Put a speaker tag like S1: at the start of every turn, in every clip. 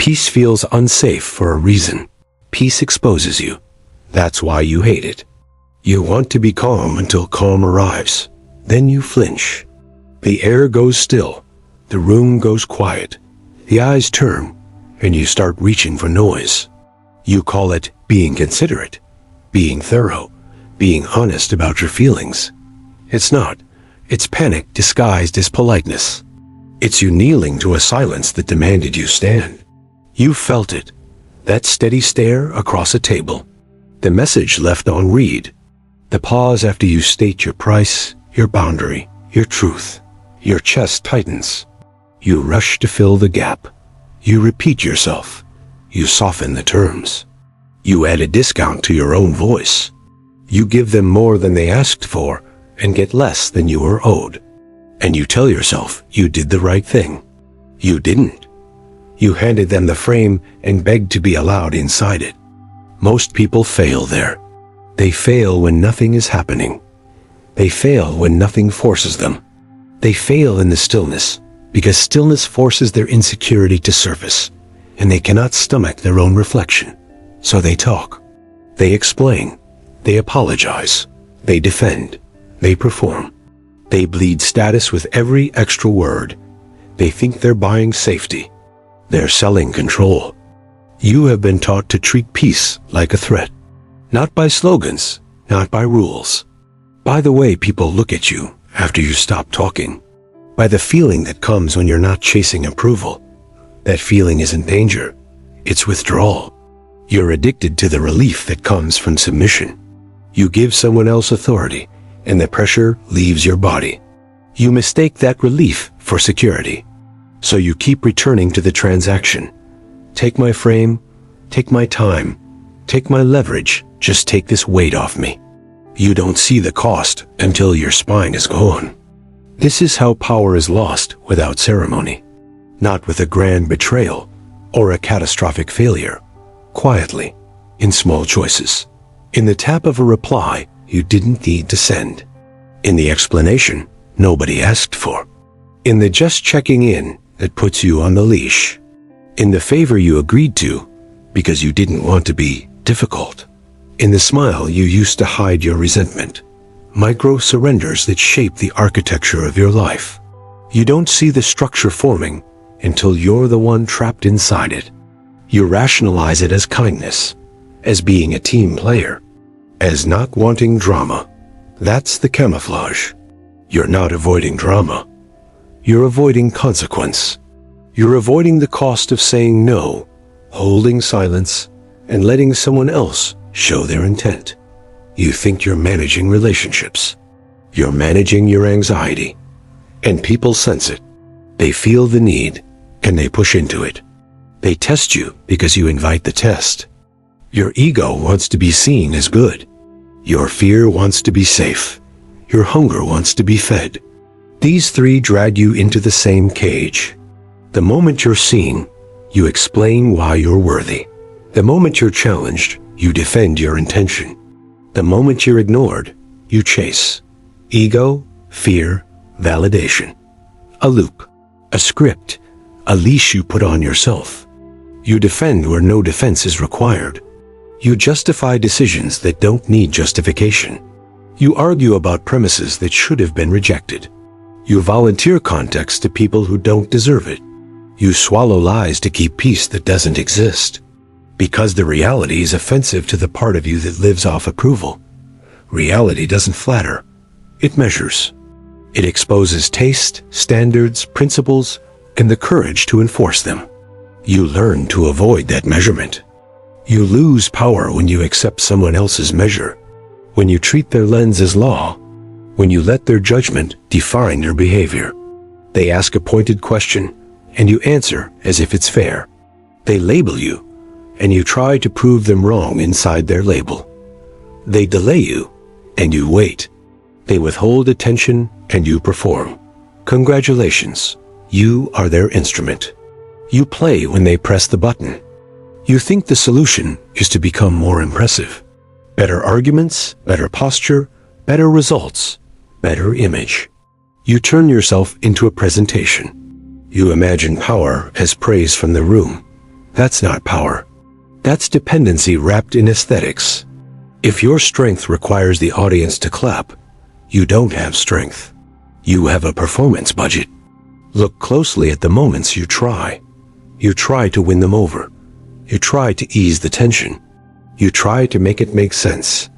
S1: Peace feels unsafe for a reason. Peace exposes you. That's why you hate it. You want to be calm until calm arrives. Then you flinch. The air goes still. The room goes quiet. The eyes turn, and you start reaching for noise. You call it being considerate, being thorough, being honest about your feelings. It's not. It's panic disguised as politeness. It's you kneeling to a silence that demanded you stand. You felt it. That steady stare across a table. The message left on read. The pause after you state your price, your boundary, your truth. Your chest tightens. You rush to fill the gap. You repeat yourself. You soften the terms. You add a discount to your own voice. You give them more than they asked for and get less than you were owed. And you tell yourself you did the right thing. You didn't. You handed them the frame and begged to be allowed inside it. Most people fail there. They fail when nothing is happening. They fail when nothing forces them. They fail in the stillness because stillness forces their insecurity to surface, and they cannot stomach their own reflection. So they talk. They explain. They apologize. They defend. They perform. They bleed status with every extra word. They think they're buying safety. They're selling control. You have been taught to treat peace like a threat. Not by slogans, not by rules. By the way people look at you after you stop talking. By the feeling that comes when you're not chasing approval. That feeling isn't danger. It's withdrawal. You're addicted to the relief that comes from submission. You give someone else authority, and the pressure leaves your body. You mistake that relief for security. So you keep returning to the transaction. Take my frame, take my time, take my leverage, just take this weight off me. You don't see the cost until your spine is gone. This is how power is lost without ceremony. Not with a grand betrayal or a catastrophic failure. Quietly, in small choices. In the tap of a reply you didn't need to send. In the explanation nobody asked for. In the just checking in that puts you on the leash. In the favor you agreed to because you didn't want to be difficult. In the smile you used to hide your resentment. Micro surrenders that shape the architecture of your life. You don't see the structure forming until you're the one trapped inside it. You rationalize it as kindness, as being a team player, as not wanting drama. That's the camouflage. You're not avoiding drama. You're avoiding consequence. You're avoiding the cost of saying no, holding silence, and letting someone else show their intent. You think you're managing relationships. You're managing your anxiety. And people sense it. They feel the need, and they push into it. They test you because you invite the test. Your ego wants to be seen as good. Your fear wants to be safe. Your hunger wants to be fed. These three drag you into the same cage. The moment you're seen, you explain why you're worthy. The moment you're challenged, you defend your intention. The moment you're ignored, you chase. Ego, fear, validation. A loop, a script, a leash you put on yourself. You defend where no defense is required. You justify decisions that don't need justification. You argue about premises that should have been rejected. You volunteer context to people who don't deserve it. You swallow lies to keep peace that doesn't exist. Because the reality is offensive to the part of you that lives off approval. Reality doesn't flatter. It measures. It exposes taste, standards, principles, and the courage to enforce them. You learn to avoid that measurement. You lose power when you accept someone else's measure. When you treat their lens as law. When you let their judgment define your behavior. They ask a pointed question, and you answer as if it's fair. They label you, and you try to prove them wrong inside their label. They delay you, and you wait. They withhold attention, and you perform. Congratulations, you are their instrument. You play when they press the button. You think the solution is to become more impressive. Better arguments, better posture, better results, better image. You turn yourself into a presentation. You imagine power as praise from the room. That's not power. That's dependency wrapped in aesthetics. If your strength requires the audience to clap, you don't have strength. You have a performance budget. Look closely at the moments you try. You try to win them over. You try to ease the tension. You try to make it make sense.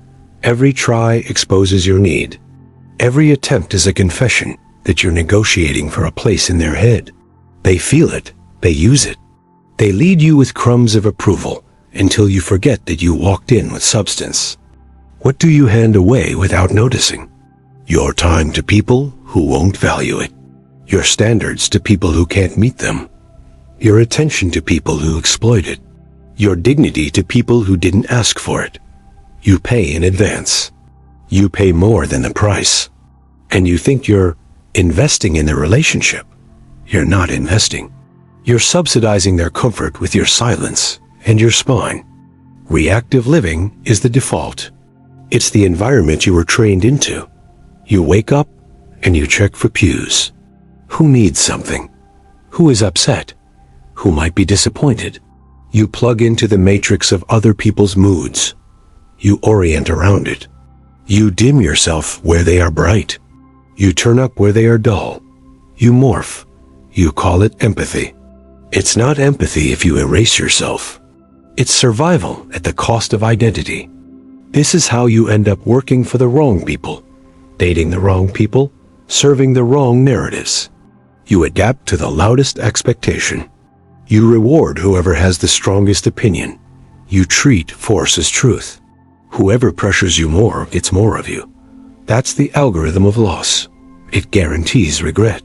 S1: Every try exposes your need. Every attempt is a confession that you're negotiating for a place in their head. They feel it. They use it. They lead you with crumbs of approval until you forget that you walked in with substance. What do you hand away without noticing? Your time to people who won't value it. Your standards to people who can't meet them. Your attention to people who exploit it. Your dignity to people who didn't ask for it. You pay in advance. You pay more than the price. And you think you're investing in the relationship. You're not investing. You're subsidizing their comfort with your silence and your spine. Reactive living is the default. It's the environment you were trained into. You wake up and you check for cues. Who needs something? Who is upset? Who might be disappointed? You plug into the matrix of other people's moods. You orient around it. You dim yourself where they are bright. You turn up where they are dull. You morph. You call it empathy. It's not empathy if you erase yourself. It's survival at the cost of identity. This is how you end up working for the wrong people, dating the wrong people, serving the wrong narratives. You adapt to the loudest expectation. You reward whoever has the strongest opinion. You treat force as truth. Whoever pressures you more gets more of you. That's the algorithm of loss. It guarantees regret.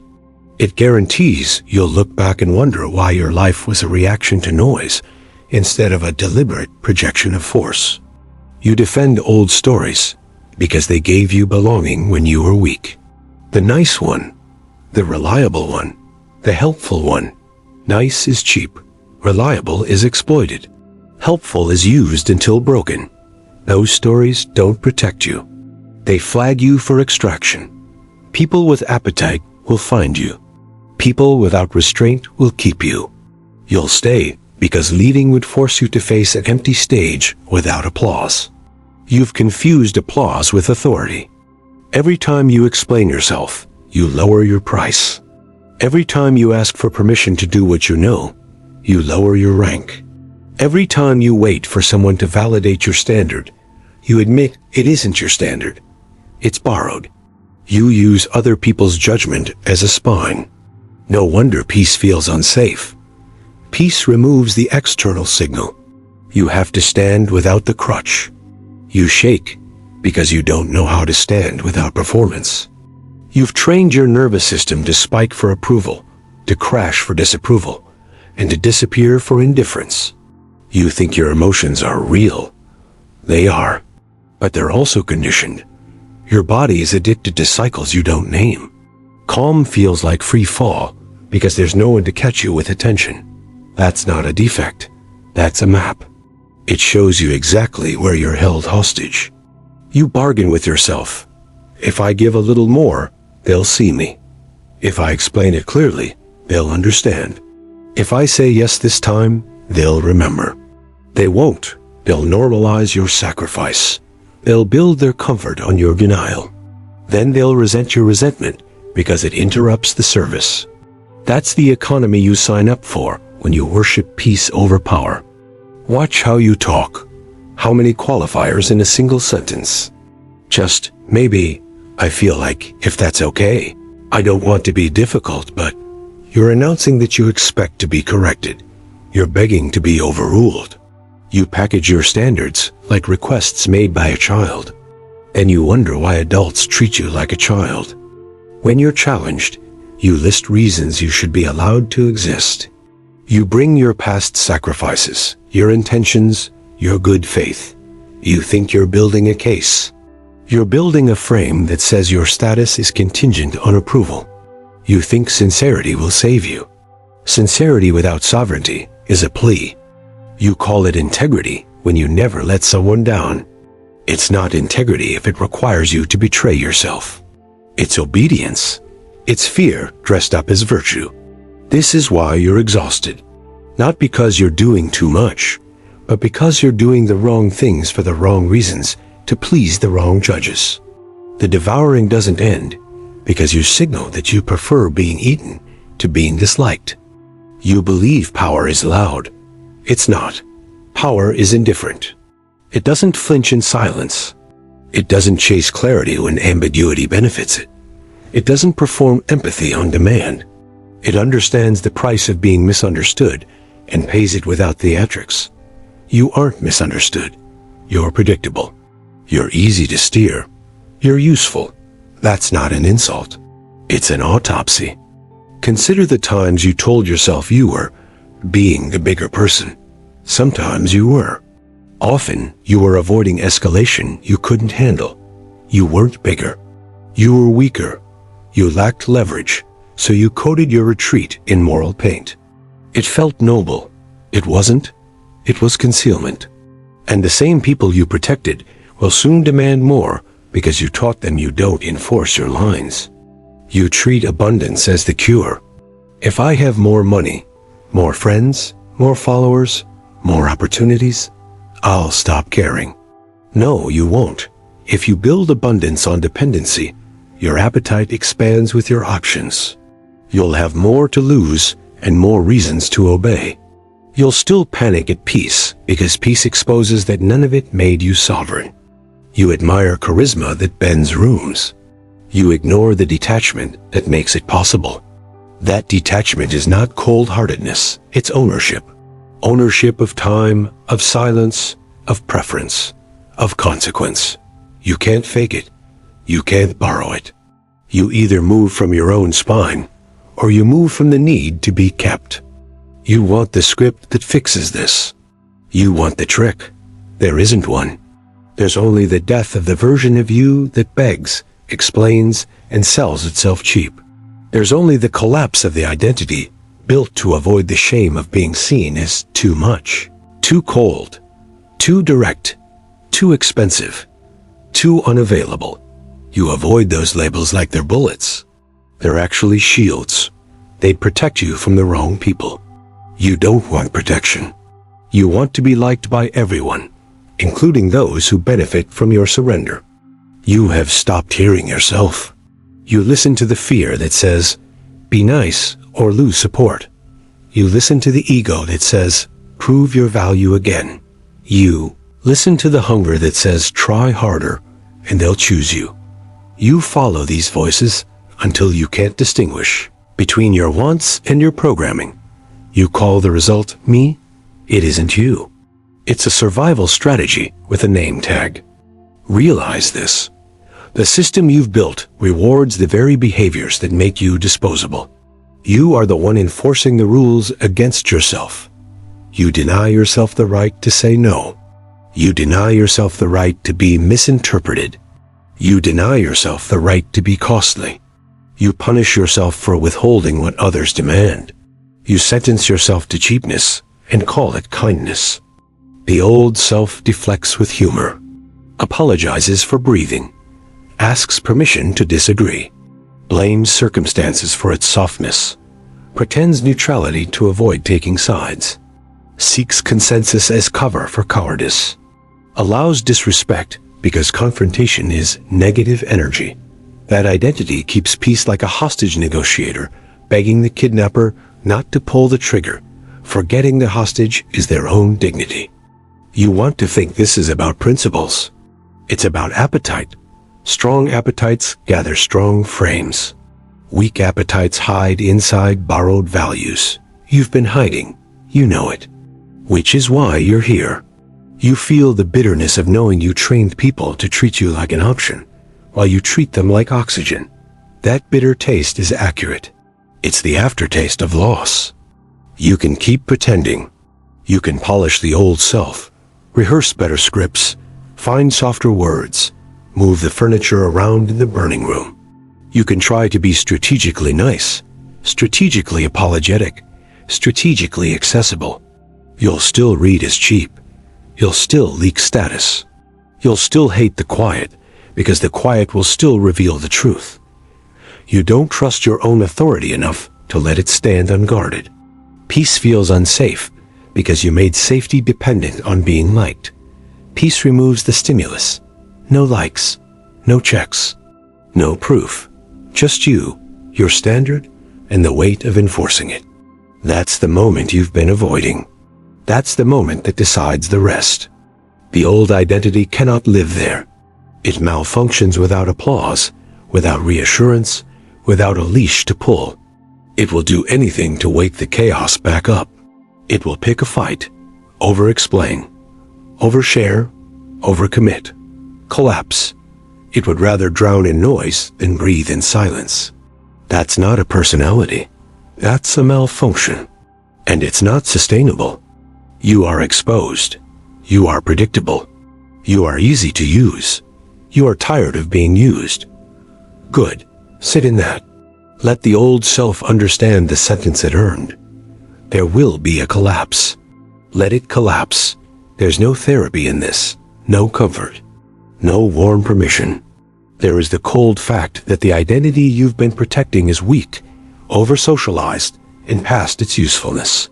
S1: It guarantees you'll look back and wonder why your life was a reaction to noise instead of a deliberate projection of force. You defend old stories because they gave you belonging when you were weak. The nice one, the reliable one, the helpful one. Nice is cheap. Reliable is exploited. Helpful is used until broken. Those stories don't protect you. They flag you for extraction. People with appetite will find you. People without restraint will keep you. You'll stay because leading would force you to face an empty stage without applause. You've confused applause with authority. Every time you explain yourself, you lower your price. Every time you ask for permission to do what you know, you lower your rank. Every time you wait for someone to validate your standard, you admit it isn't your standard. It's borrowed. You use other people's judgment as a spine. No wonder peace feels unsafe. Peace removes the external signal. You have to stand without the crutch. You shake because you don't know how to stand without performance. You've trained your nervous system to spike for approval, to crash for disapproval, and to disappear for indifference. You think your emotions are real. They are, but they're also conditioned. Your body is addicted to cycles you don't name. Calm feels like free fall because there's no one to catch you with attention. That's not a defect. That's a map. It shows you exactly where you're held hostage. You bargain with yourself. If I give a little more, they'll see me. If I explain it clearly, they'll understand. If I say yes this time, they'll remember. They won't. They'll normalize your sacrifice. They'll build their comfort on your denial. Then they'll resent your resentment because it interrupts the service. That's the economy you sign up for when you worship peace over power. Watch how you talk. How many qualifiers in a single sentence? Just, maybe, I feel like, if that's okay. I don't want to be difficult, but you're announcing that you expect to be corrected. You're begging to be overruled. You package your standards like requests made by a child. And you wonder why adults treat you like a child. When you're challenged, you list reasons you should be allowed to exist. You bring your past sacrifices, your intentions, your good faith. You think you're building a case. You're building a frame that says your status is contingent on approval. You think sincerity will save you. Sincerity without sovereignty is a plea. You call it integrity when you never let someone down. It's not integrity if it requires you to betray yourself. It's obedience. It's fear dressed up as virtue. This is why you're exhausted. Not because you're doing too much, but because you're doing the wrong things for the wrong reasons to please the wrong judges. The devouring doesn't end because you signal that you prefer being eaten to being disliked. You believe power is loud. It's not. Power is indifferent. It doesn't flinch in silence. It doesn't chase clarity when ambiguity benefits it. It doesn't perform empathy on demand. It understands the price of being misunderstood and pays it without theatrics. You aren't misunderstood. You're predictable. You're easy to steer. You're useful. That's not an insult. It's an autopsy. Consider the times you told yourself you were being the bigger person. Sometimes you were. Often you were avoiding escalation you couldn't handle. You weren't bigger. You were weaker. You lacked leverage, so you coated your retreat in moral paint. It felt noble. It wasn't. It was concealment. And the same people you protected will soon demand more because you taught them you don't enforce your lines. You treat abundance as the cure. If I have more money, more friends, more followers, more opportunities, I'll stop caring. No, you won't. If you build abundance on dependency, your appetite expands with your options. You'll have more to lose and more reasons to obey. You'll still panic at peace because peace exposes that none of it made you sovereign. You admire charisma that bends rooms. You ignore the detachment that makes it possible. That detachment is not cold-heartedness, it's ownership. Ownership of time, of silence, of preference, of consequence. You can't fake it. You can't borrow it. You either move from your own spine, or you move from the need to be kept. You want the script that fixes this. You want the trick. There isn't one. There's only the death of the version of you that begs, explains, and sells itself cheap. There's only the collapse of the identity built to avoid the shame of being seen as too much, too cold, too direct, too expensive, too unavailable. You avoid those labels like they're bullets. They're actually shields. They protect you from the wrong people. You don't want protection. You want to be liked by everyone, including those who benefit from your surrender. You have stopped hearing yourself. You listen to the fear that says, be nice or lose support. You listen to the ego that says, prove your value again. You listen to the hunger that says, try harder, and they'll choose you. You follow these voices until you can't distinguish between your wants and your programming. You call the result me. It isn't you. It's a survival strategy with a name tag. Realize this. The system you've built rewards the very behaviors that make you disposable. You are the one enforcing the rules against yourself. You deny yourself the right to say no. You deny yourself the right to be misinterpreted. You deny yourself the right to be costly. You punish yourself for withholding what others demand. You sentence yourself to cheapness and call it kindness. The old self deflects with humor, apologizes for breathing, asks permission to disagree, blames circumstances for its softness, pretends neutrality to avoid taking sides, seeks consensus as cover for cowardice, allows disrespect because confrontation is negative energy. That identity keeps peace like a hostage negotiator, begging the kidnapper not to pull the trigger, forgetting the hostage is their own dignity. You want to think this is about principles. It's about appetite. Strong appetites gather strong frames. Weak appetites hide inside borrowed values. You've been hiding. You know it. Which is why you're here. You feel the bitterness of knowing you trained people to treat you like an option, while you treat them like oxygen. That bitter taste is accurate. It's the aftertaste of loss. You can keep pretending. You can polish the old self, rehearse better scripts, find softer words, move the furniture around in the burning room. You can try to be strategically nice, strategically apologetic, strategically accessible. You'll still read as cheap. You'll still leak status. You'll still hate the quiet, because the quiet will still reveal the truth. You don't trust your own authority enough to let it stand unguarded. Peace feels unsafe because you made safety dependent on being liked. Peace removes the stimulus. No likes, no checks, no proof. Just you, your standard, and the weight of enforcing it. That's the moment you've been avoiding. That's the moment that decides the rest. The old identity cannot live there. It malfunctions without applause, without reassurance, without a leash to pull. It will do anything to wake the chaos back up. It will pick a fight, over-explain, overshare, overcommit, collapse. It would rather drown in noise than breathe in silence. That's not a personality. That's a malfunction. And it's not sustainable. You are exposed. You are predictable. You are easy to use. You are tired of being used. Good. Sit in that. Let the old self understand the sentence it earned. There will be a collapse. Let it collapse. There's no therapy in this. No comfort. No warm permission. There is the cold fact that the identity you've been protecting is weak, over-socialized, and past its usefulness.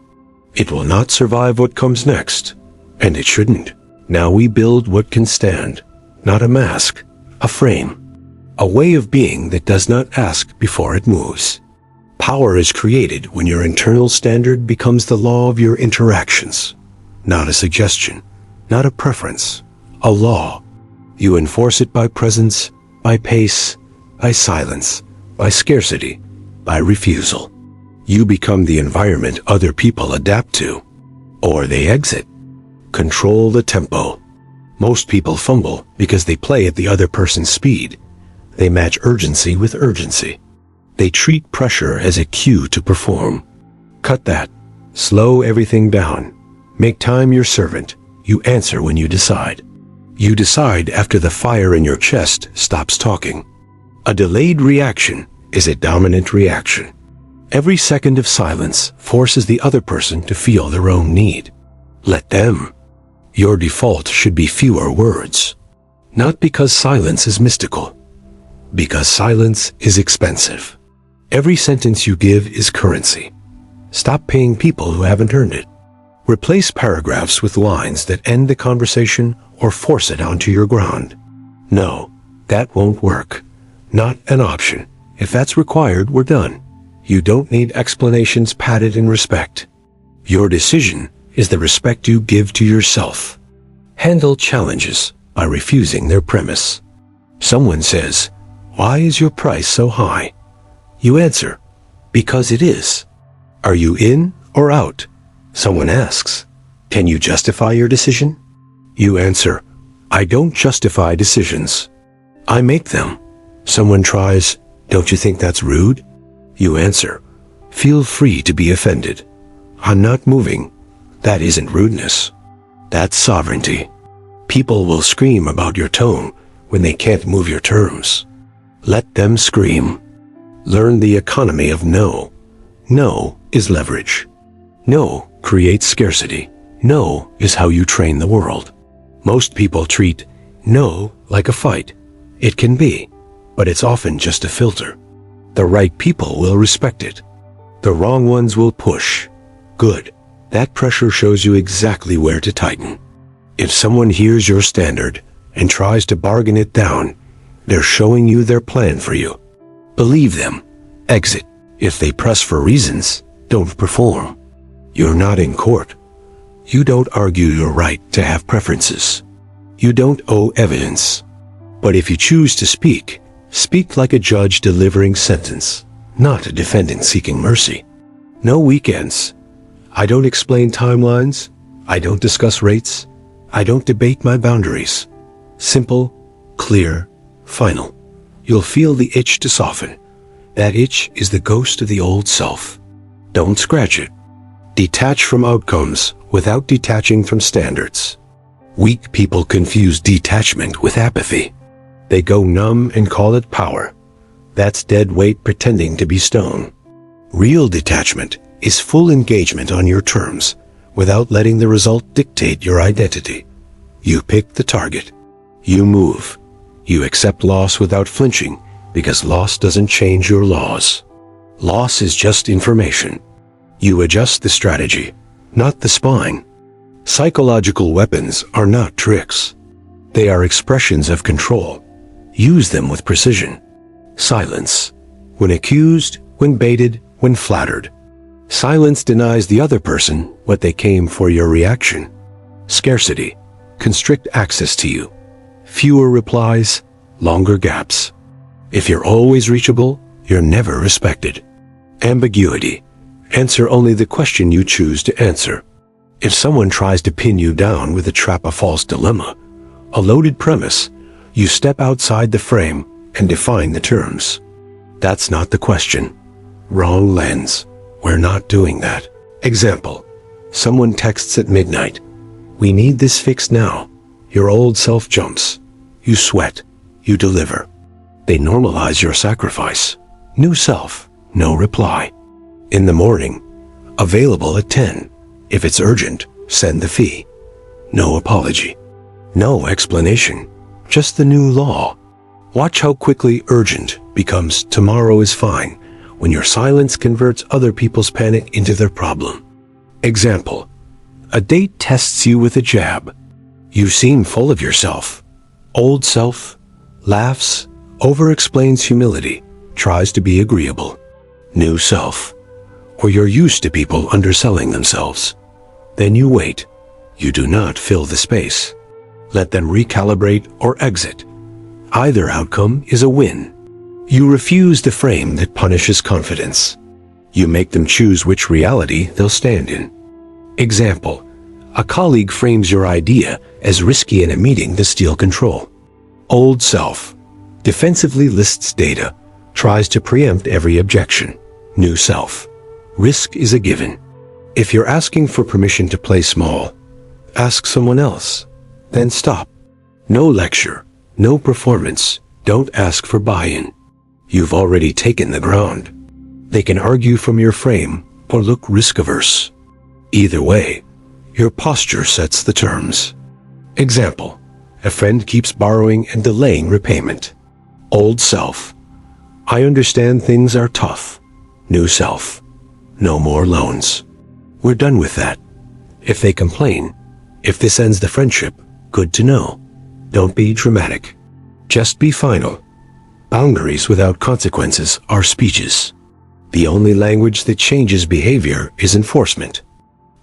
S1: It will not survive what comes next, and it shouldn't. Now we build what can stand, not a mask, a frame, a way of being that does not ask before it moves. Power is created when your internal standard becomes the law of your interactions, not a suggestion, not a preference, a law. You enforce it by presence, by pace, by silence, by scarcity, by refusal. You become the environment other people adapt to, or they exit. Control the tempo. Most people fumble because they play at the other person's speed. They match urgency with urgency. They treat pressure as a cue to perform. Cut that. Slow everything down. Make time your servant. You answer when you decide. You decide after the fire in your chest stops talking. A delayed reaction is a dominant reaction. Every second of silence forces the other person to feel their own need. Let them. Your default should be fewer words. Not because silence is mystical. Because silence is expensive. Every sentence you give is currency. Stop paying people who haven't earned it. Replace paragraphs with lines that end the conversation or force it onto your ground. No, that won't work. Not an option. If that's required, we're done. You don't need explanations padded in respect. Your decision is the respect you give to yourself. Handle challenges by refusing their premise. Someone says, "Why is your price so high?" You answer, "Because it is." Are you in or out? Someone asks, "Can you justify your decision?" You answer, "I don't justify decisions. I make them." Someone tries, "Don't you think that's rude?" You answer, "Feel free to be offended. I'm not moving. That isn't rudeness. That's sovereignty." People will scream about your tone when they can't move your terms. Let them scream. Learn the economy of no. No is leverage. No creates scarcity. No is how you train the world. Most people treat no like a fight. It can be, but it's often just a filter. The right people will respect it. The wrong ones will push. Good. That pressure shows you exactly where to tighten. If someone hears your standard and tries to bargain it down, they're showing you their plan for you. Believe them. Exit. If they press for reasons, don't perform. You're not in court. You don't argue your right to have preferences. You don't owe evidence. But if you choose to speak, speak like a judge delivering sentence, not a defendant seeking mercy. No weekends. I don't explain timelines. I don't discuss rates. I don't debate my boundaries. Simple, clear, final. You'll feel the itch to soften. That itch is the ghost of the old self. Don't scratch it. Detach from outcomes without detaching from standards. Weak people confuse detachment with apathy. They go numb and call it power. That's dead weight pretending to be stone. Real detachment is full engagement on your terms without letting the result dictate your identity. You pick the target. You move. You accept loss without flinching because loss doesn't change your laws. Loss is just information. You adjust the strategy, not the spine. Psychological weapons are not tricks. They are expressions of control. Use them with precision. Silence. When accused, when baited, when flattered. Silence denies the other person what they came for, your reaction. Scarcity. Constrict access to you. Fewer replies, longer gaps. If you're always reachable, you're never respected. Ambiguity. Answer only the question you choose to answer. If someone tries to pin you down with a trap, a false dilemma, a loaded premise, you step outside the frame and define the terms. That's not the question. Wrong lens. We're not doing that. Example. Someone texts at midnight. We need this fixed now. Your old self jumps. You sweat. You deliver. They normalize your sacrifice. New self. No reply. In the morning. Available at 10. If it's urgent, send the fee. No apology. No explanation. Just the new law. Watch how quickly urgent becomes tomorrow is fine when your silence converts other people's panic into their problem. Example. A date tests you with a jab. You seem full of yourself. Old self laughs, over-explains humility, tries to be agreeable. New self. Or you're used to people underselling themselves. Then you wait. You do not fill the space. Let them recalibrate or exit. Either outcome is a win. You refuse the frame that punishes confidence. You make them choose which reality they'll stand in. Example. A colleague frames your idea as risky in a meeting to steal control. Old self. Defensively lists data, tries to preempt every objection. New self. Risk is a given. If you're asking for permission to play small, ask someone else. Then stop. No lecture, no performance. Don't ask for buy-in. You've already taken the ground. They can argue from your frame or look risk-averse. Either way, your posture sets the terms. Example. A friend keeps borrowing and delaying repayment. Old self. I understand things are tough. New self. No more loans. We're done with that. If they complain, if this ends the friendship, good to know. Don't be dramatic. Just be final. Boundaries without consequences are speeches. The only language that changes behavior is enforcement.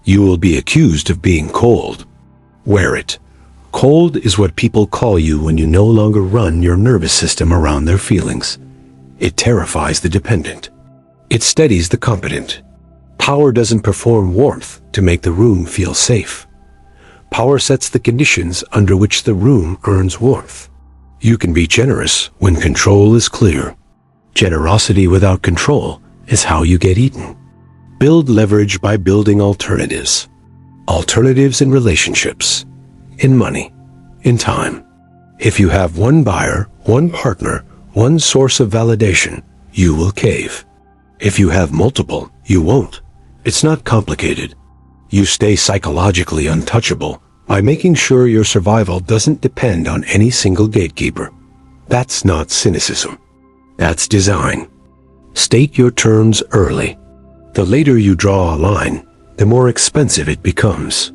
S1: You will be accused of being cold. Wear it. Cold is what people call you when you no longer run your nervous system around their feelings. It terrifies the dependent. It steadies the competent. Power doesn't perform warmth to make the room feel safe. Power sets the conditions under which the room earns warmth. You can be generous when control is clear. Generosity without control is how you get eaten. Build leverage by building alternatives. Alternatives in relationships, in money, in time. If you have one buyer, one partner, one source of validation, you will cave. If you have multiple, you won't. It's not complicated. You stay psychologically untouchable by making sure your survival doesn't depend on any single gatekeeper. That's not cynicism. That's design. State your terms early. The later you draw a line, the more expensive it becomes.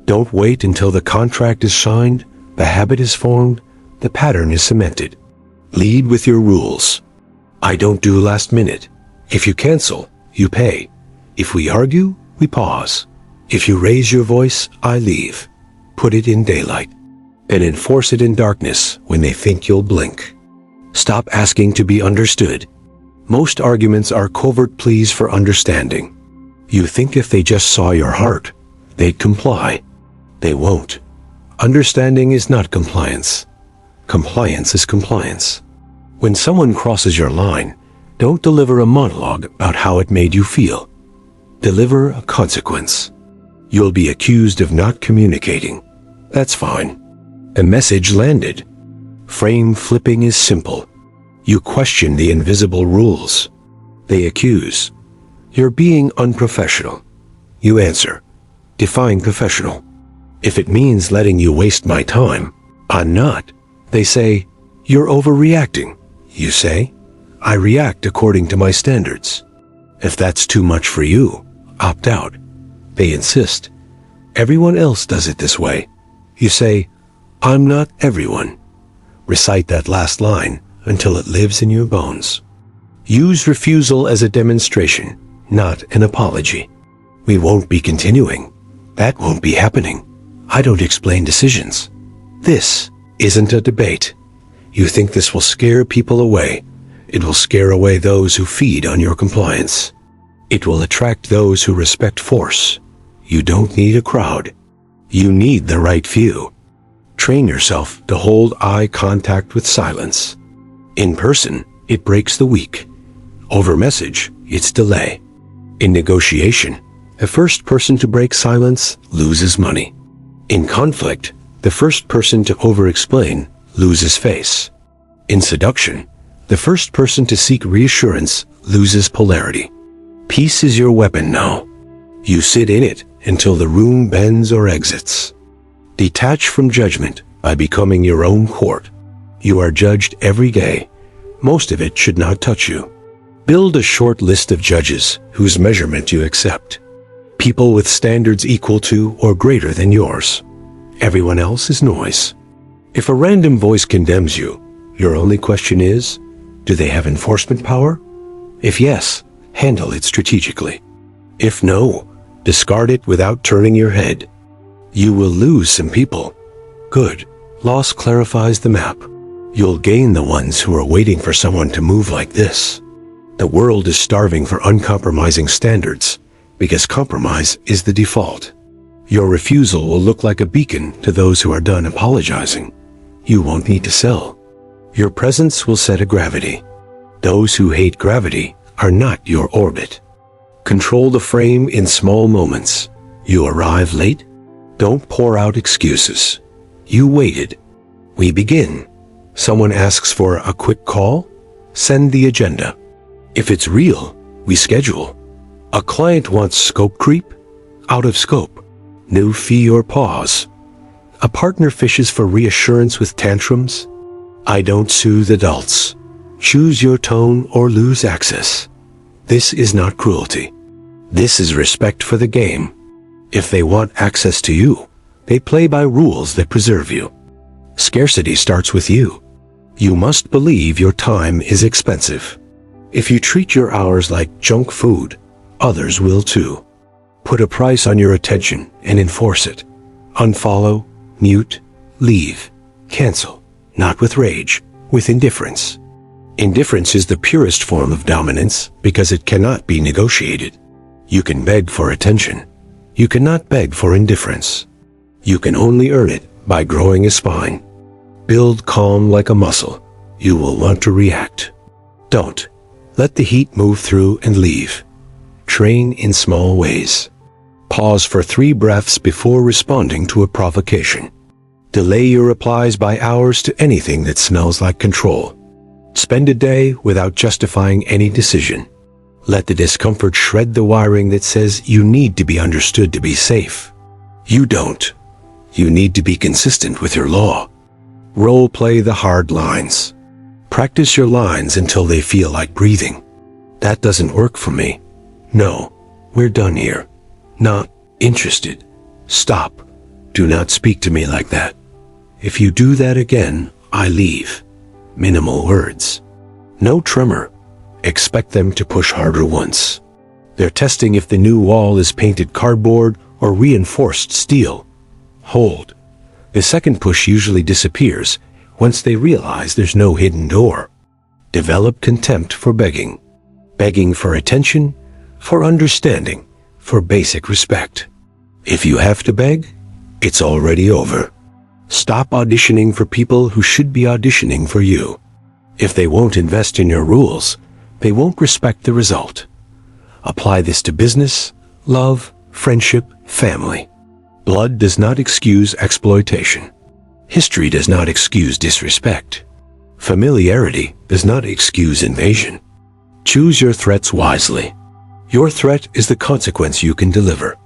S1: Don't wait until the contract is signed, the habit is formed, the pattern is cemented. Lead with your rules. I don't do last minute. If you cancel, you pay. If we argue, we pause. If you raise your voice, I leave. Put it in daylight. And enforce it in darkness when they think you'll blink. Stop asking to be understood. Most arguments are covert pleas for understanding. You think if they just saw your heart, they'd comply. They won't. Understanding is not compliance. Compliance is compliance. When someone crosses your line, don't deliver a monologue about how it made you feel. Deliver a consequence. You'll be accused of not communicating. That's fine. A message landed. Frame flipping is simple. You question the invisible rules. They accuse. You're being unprofessional. You answer. Define professional. If it means letting you waste my time, I'm not. They say, you're overreacting. You say, I react according to my standards. If that's too much for you, opt out. They insist. Everyone else does it this way. You say, I'm not everyone. Recite that last line until it lives in your bones. Use refusal as a demonstration, not an apology. We won't be continuing. That won't be happening. I don't explain decisions. This isn't a debate. You think this will scare people away. It will scare away those who feed on your compliance. It will attract those who respect force. You don't need a crowd. You need the right few. Train yourself to hold eye contact with silence. In person, it breaks the weak. Over message, it's delay. In negotiation, the first person to break silence loses money. In conflict, the first person to over-explain loses face. In seduction, the first person to seek reassurance loses polarity. Peace is your weapon now. You sit in it until the room bends or exits. Detach from judgment by becoming your own court. You are judged every day. Most of it should not touch you. Build a short list of judges whose measurement you accept. People with standards equal to or greater than yours. Everyone else is noise. If a random voice condemns you, your only question is, do they have enforcement power? If yes, handle it strategically. If no, discard it without turning your head. You will lose some people. Good. Loss clarifies the map. You'll gain the ones who are waiting for someone to move like this. The world is starving for uncompromising standards because compromise is the default. Your refusal will look like a beacon to those who are done apologizing. You won't need to sell. Your presence will set a gravity. Those who hate gravity are not your orbit. Control the frame in small moments. You arrive late? Don't pour out excuses. You waited. We begin. Someone asks for a quick call? Send the agenda. If it's real, we schedule. A client wants scope creep? Out of scope. No fee or pause. A partner fishes for reassurance with tantrums? I don't soothe adults. Choose your tone or lose access. This is not cruelty. This is respect for the game. If they want access to you, they play by rules that preserve you. Scarcity starts with you. You must believe your time is expensive. If you treat your hours like junk food, others will too. Put a price on your attention and enforce it. Unfollow, mute, leave, cancel. Not with rage, with indifference. Indifference is the purest form of dominance because it cannot be negotiated. You can beg for attention. You cannot beg for indifference. You can only earn it by growing a spine. Build calm like a muscle. You will want to react. Don't. Let the heat move through and leave. Train in small ways. Pause for 3 breaths before responding to a provocation. Delay your replies by hours to anything that smells like control. Spend a day without justifying any decision. Let the discomfort shred the wiring that says you need to be understood to be safe. You don't. You need to be consistent with your law. Role play the hard lines. Practice your lines until they feel like breathing. That doesn't work for me. No, we're done here. Not interested. Stop. Do not speak to me like that. If you do that again, I leave. Minimal words. No tremor. Expect them to push harder once. They're testing if the new wall is painted cardboard or reinforced steel. Hold. The second push usually disappears once they realize there's no hidden door. Develop contempt for begging. Begging for attention, for understanding, for basic respect. If you have to beg, it's already over. Stop auditioning for people who should be auditioning for you. If they won't invest in your rules, they won't respect the result. Apply this to business, love, friendship, family. Blood does not excuse exploitation. History does not excuse disrespect. Familiarity does not excuse invasion. Choose your threats wisely. Your threat is the consequence you can deliver.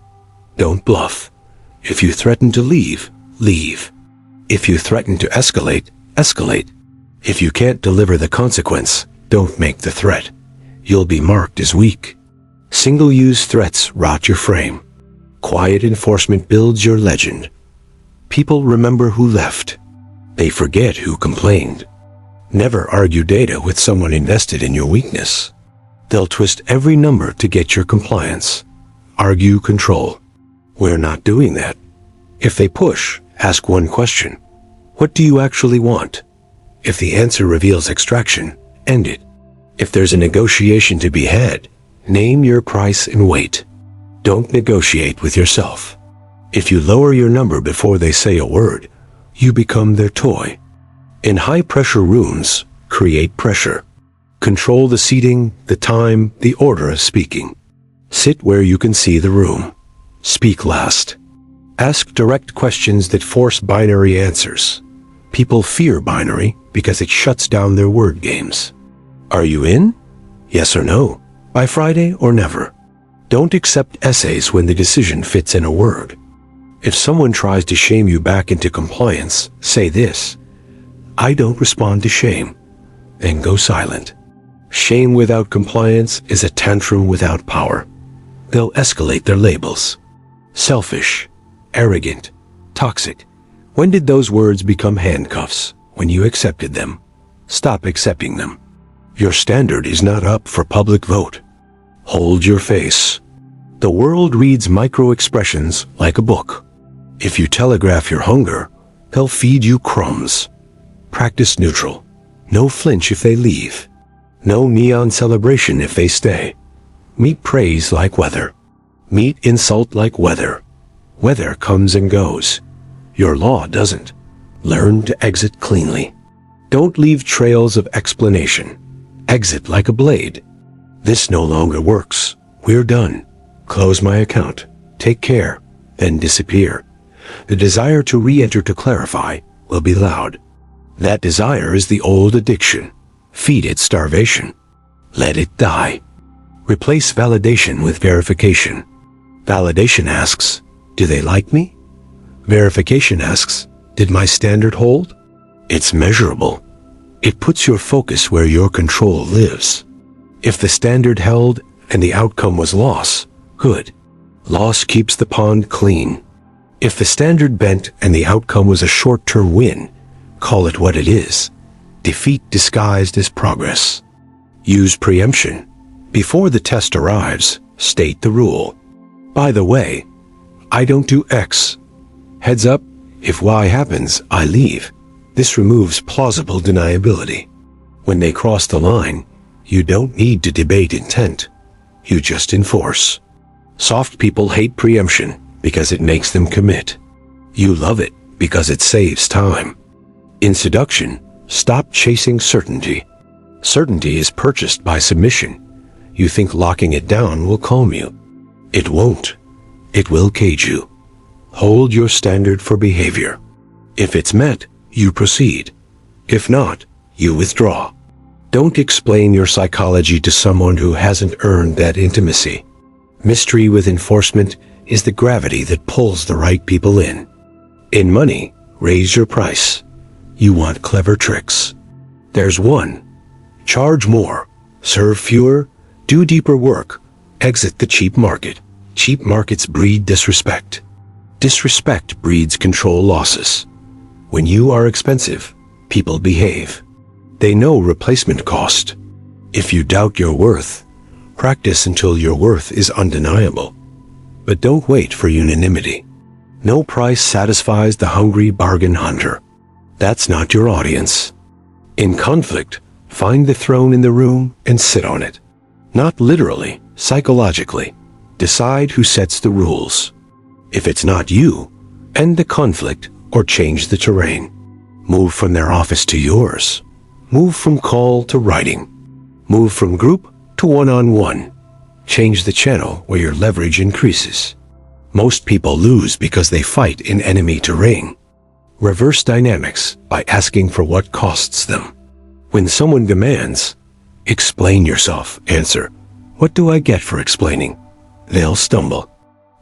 S1: Don't bluff. If you threaten to leave, leave. If you threaten to escalate, escalate. If you can't deliver the consequence, don't make the threat. You'll be marked as weak. Single-use threats rot your frame. Quiet enforcement builds your legend. People remember who left. They forget who complained. Never argue data with someone invested in your weakness. They'll twist every number to get your compliance. Argue control. We're not doing that. If they push, ask one question. What do you actually want? If the answer reveals extraction, end it. If there's a negotiation to be had, name your price and wait. Don't negotiate with yourself. If you lower your number before they say a word, you become their toy. In high-pressure rooms, create pressure. Control the seating, the time, the order of speaking. Sit where you can see the room. Speak last. Ask direct questions that force binary answers. People fear binary because it shuts down their word games. Are you in? Yes or no? By Friday or never? Don't accept essays when the decision fits in a word. If someone tries to shame you back into compliance, say this: I don't respond to shame. Then go silent. Shame without compliance is a tantrum without power. They'll escalate their labels. Selfish, arrogant, toxic. When did those words become handcuffs? When you accepted them. Stop accepting them. Your standard is not up for public vote. Hold your face. The world reads micro-expressions like a book. If you telegraph your hunger, they'll feed you crumbs. Practice neutral. No flinch if they leave. No neon celebration if they stay. Meet praise like weather. Meet insult like weather. Weather comes and goes. Your law doesn't. Learn to exit cleanly. Don't leave trails of explanation. Exit like a blade. This no longer works. We're done. Close my account. Take care. Then disappear. The desire to re-enter to clarify will be loud. That desire is the old addiction. Feed it starvation. Let it die. Replace validation with verification. Validation asks, do they like me? Verification asks, did my standard hold? It's measurable. It puts your focus where your control lives. If the standard held and the outcome was loss, good. Loss keeps the pond clean. If the standard bent and the outcome was a short-term win, call it what it is. Defeat disguised as progress. Use preemption. Before the test arrives, state the rule. By the way, I don't do X. Heads up, if Y happens, I leave. This removes plausible deniability. When they cross the line, you don't need to debate intent. You just enforce. Soft people hate preemption because it makes them commit. You love it because it saves time. In seduction, stop chasing certainty. Certainty is purchased by submission. You think locking it down will calm you. It won't. It will cage you. Hold your standard for behavior. If it's met, you proceed. If not, you withdraw. Don't explain your psychology to someone who hasn't earned that intimacy. Mystery with enforcement is the gravity that pulls the right people in. In money, raise your price. You want clever tricks. There's one. Charge more, serve fewer, do deeper work, exit the cheap market. Cheap markets breed disrespect. Disrespect breeds control losses. When you are expensive, people behave. They know replacement cost. If you doubt your worth, practice until your worth is undeniable. But don't wait for unanimity. No price satisfies the hungry bargain hunter. That's not your audience. In conflict, find the throne in the room and sit on it. Not literally, psychologically. Decide who sets the rules. If it's not you, end the conflict or change the terrain. Move from their office to yours. Move from call to writing. Move from group to one-on-one. Change the channel where your leverage increases. Most people lose because they fight in enemy terrain. Reverse dynamics by asking for what costs them. When someone demands, explain yourself, answer, what do I get for explaining? They'll stumble.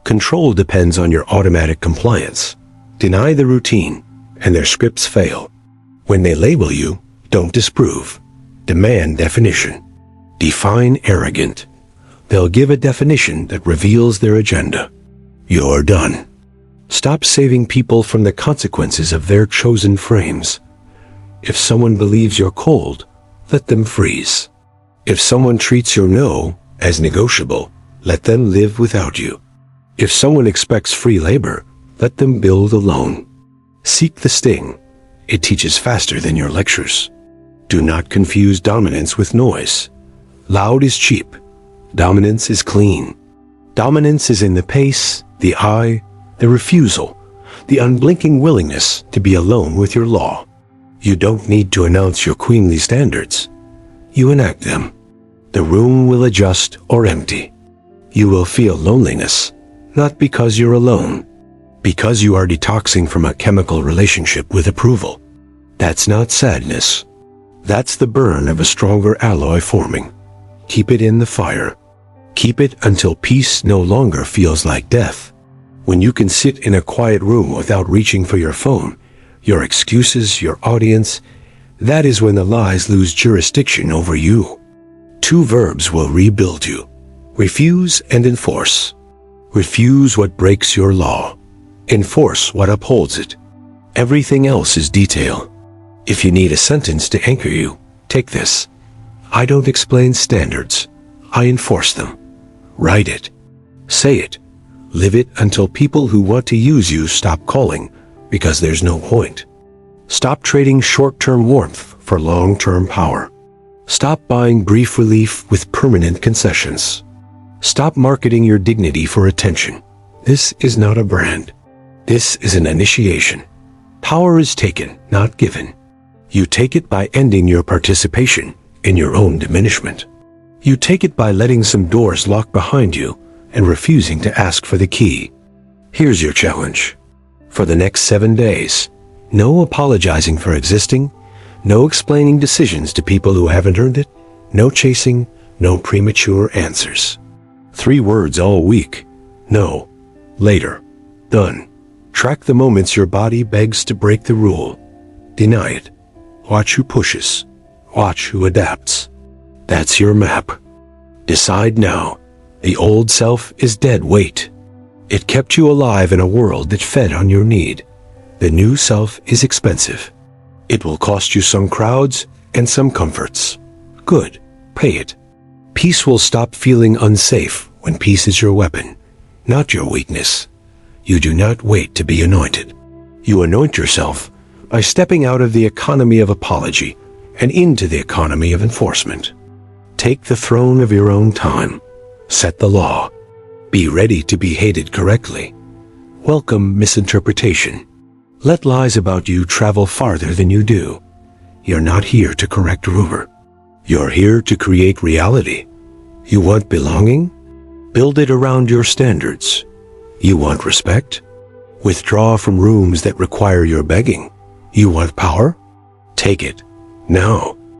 S1: Control depends on your automatic compliance. Deny the routine, and their scripts fail. When they label you, don't disprove. Demand definition. Define arrogant. They'll give a definition that reveals their agenda. You're done. Stop saving people from the consequences of their chosen frames. If someone believes you're cold, let them freeze. If someone treats your no as negotiable, let them live without you. If someone expects free labor, let them build alone. Seek the sting. It teaches faster than your lectures. Do not confuse dominance with noise. Loud is cheap. Dominance is clean. Dominance is in the pace, the eye, the refusal, the unblinking willingness to be alone with your law. You don't need to announce your queenly standards. You enact them. The room will adjust or empty. You will feel loneliness, not because you're alone, because you are detoxing from a chemical relationship with approval. That's not sadness. That's the burn of a stronger alloy forming. Keep it in the fire. Keep it until peace no longer feels like death. When you can sit in a quiet room without reaching for your phone, your excuses, your audience, that is when the lies lose jurisdiction over you. 2 verbs will rebuild you. Refuse and enforce. Refuse what breaks your law. Enforce what upholds it. Everything else is detail. If you need a sentence to anchor you, take this. I don't explain standards. I enforce them. Write it. Say it. Live it until people who want to use you stop calling, because there's no point. Stop trading short-term warmth for long-term power. Stop buying brief relief with permanent concessions. Stop marketing your dignity for attention. This is not a brand. This is an initiation. Power is taken, not given. You take it by ending your participation in your own diminishment. You take it by letting some doors lock behind you and refusing to ask for the key. Here's your challenge. For the next 7 days, no apologizing for existing, no explaining decisions to people who haven't earned it, no chasing, no premature answers. 3 words all week. No. Later. Done. Track the moments your body begs to break the rule. Deny it. Watch who pushes. Watch who adapts. That's your map. Decide now. The old self is dead weight. It kept you alive in a world that fed on your need. The new self is expensive. It will cost you some crowds and some comforts. Good. Pay it. Peace will stop feeling unsafe when peace is your weapon, not your weakness. You do not wait to be anointed. You anoint yourself by stepping out of the economy of apology and into the economy of enforcement. Take the throne of your own time. Set the law. Be ready to be hated correctly. Welcome misinterpretation. Let lies about you travel farther than you do. You're not here to correct rumor. You're here to create reality. You want belonging? Build it around your standards. You want respect? Withdraw from rooms that require your begging. You want power? Take it. Now.